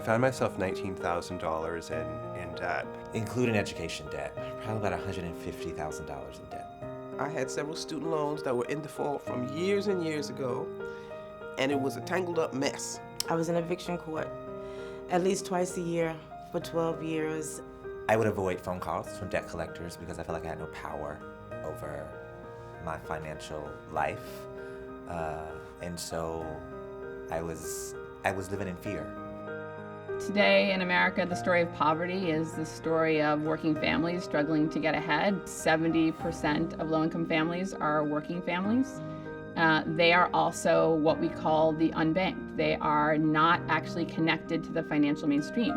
found myself $19,000 in debt. Including education debt, probably about $150,000 in debt. I had several student loans that were in default from years and years ago, and it was a tangled up mess. I was in eviction court at least twice a year for 12 years. I would avoid phone calls from debt collectors because I felt like I had no power over my financial life. And so I was living in fear. Today in America, the story of poverty is the story of working families struggling to get ahead. 70% of low-income families are working families. They are also what we call the unbanked. They are not actually connected to the financial mainstream.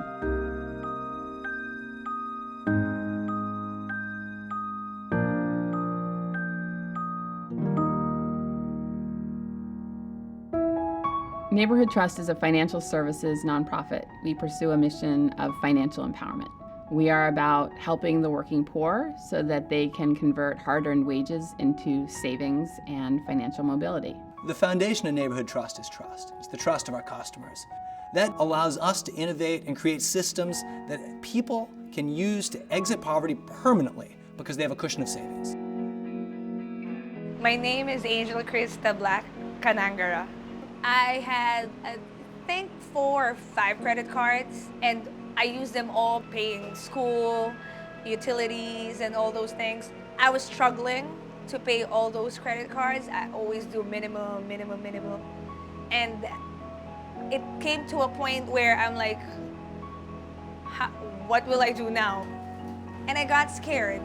Neighborhood Trust is a financial services nonprofit. We pursue a mission of financial empowerment. We are about helping the working poor so that they can convert hard-earned wages into savings and financial mobility. The foundation of Neighborhood Trust is trust. It's the trust of our customers. That allows us to innovate and create systems that people can use to exit poverty permanently because they have a cushion of savings. My name is Angel Krista Black Kanangara. I had, I think, 4 or 5 credit cards, and I used them all paying school, utilities, and all those things. I was struggling to pay all those credit cards. I always do minimum. And it came to a point where I'm like, what will I do now? And I got scared.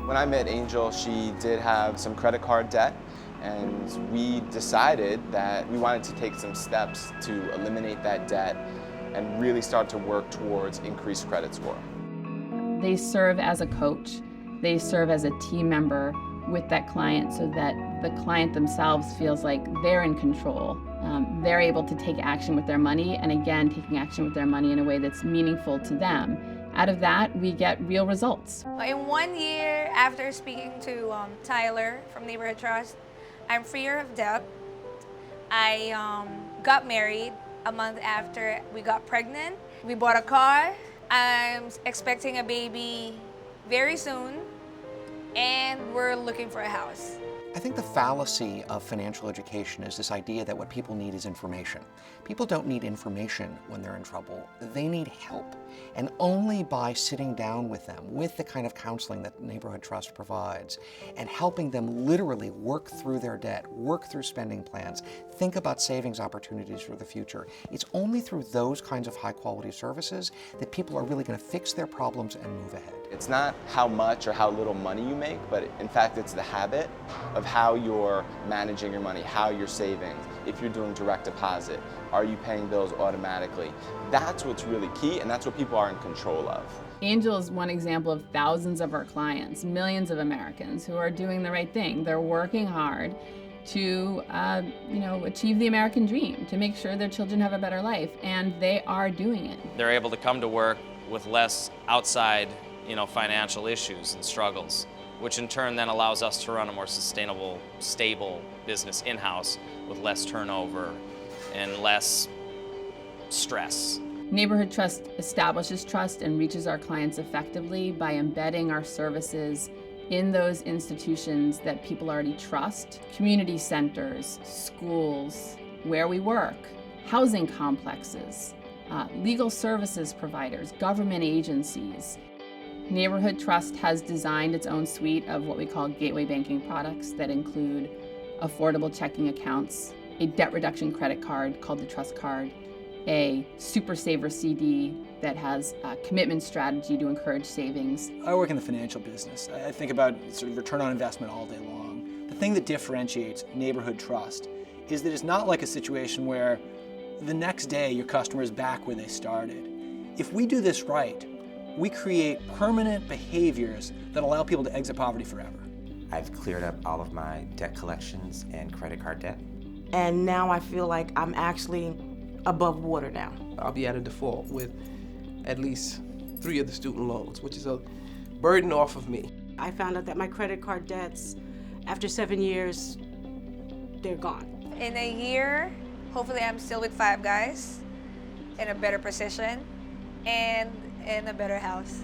When I met Angel, she did have some credit card debt, and we decided that we wanted to take some steps to eliminate that debt and really start to work towards increased credit score. They serve as a coach. They serve as a team member with that client so that the client themselves feels like they're in control. They're able to take action with their money, and again, taking action with their money in a way that's meaningful to them. Out of that, we get real results. In 1 year after speaking to Tyler from Neighborhood Trust, I'm freer of debt. I got married a month after we got pregnant. We bought a car. I'm expecting a baby very soon, and we're looking for a house. I think the fallacy of financial education is this idea that what people need is information. People don't need information when they're in trouble. They need help. And only by sitting down with them, with the kind of counseling that Neighborhood Trust provides, and helping them literally work through their debt, work through spending plans, think about savings opportunities for the future. It's only through those kinds of high-quality services that people are really going to fix their problems and move ahead. It's not how much or how little money you make, but in fact it's the habit of how you're managing your money, how you're saving. If you're doing direct deposit, are you paying bills automatically? That's what's really key, and that's what people are in control of. Angel is one example of thousands of our clients, millions of Americans who are doing the right thing. They're working hard to achieve the American dream, to make sure their children have a better life, and they are doing it. They're able to come to work with less outside financial issues and struggles, which in turn then allows us to run a more sustainable, stable business in-house with less turnover and less stress. Neighborhood Trust establishes trust and reaches our clients effectively by embedding our services in those institutions that people already trust: community centers, schools, where we work, housing complexes, legal services providers, government agencies. Neighborhood Trust has designed its own suite of what we call gateway banking products that include affordable checking accounts, a debt reduction credit card called the Trust Card, a Super Saver CD that has a commitment strategy to encourage savings. I work in the financial business. I think about sort of return on investment all day long. The thing that differentiates Neighborhood Trust is that it's not like a situation where the next day your customer is back where they started. If we do this right, we create permanent behaviors that allow people to exit poverty forever. I've cleared up all of my debt collections and credit card debt. And now I feel like I'm actually above water now. I'll be at a default with at least 3 of the student loans, which is a burden off of me. I found out that my credit card debts, after 7 years, they're gone. In a year, hopefully I'm still with Five Guys. in a better position and in a better house.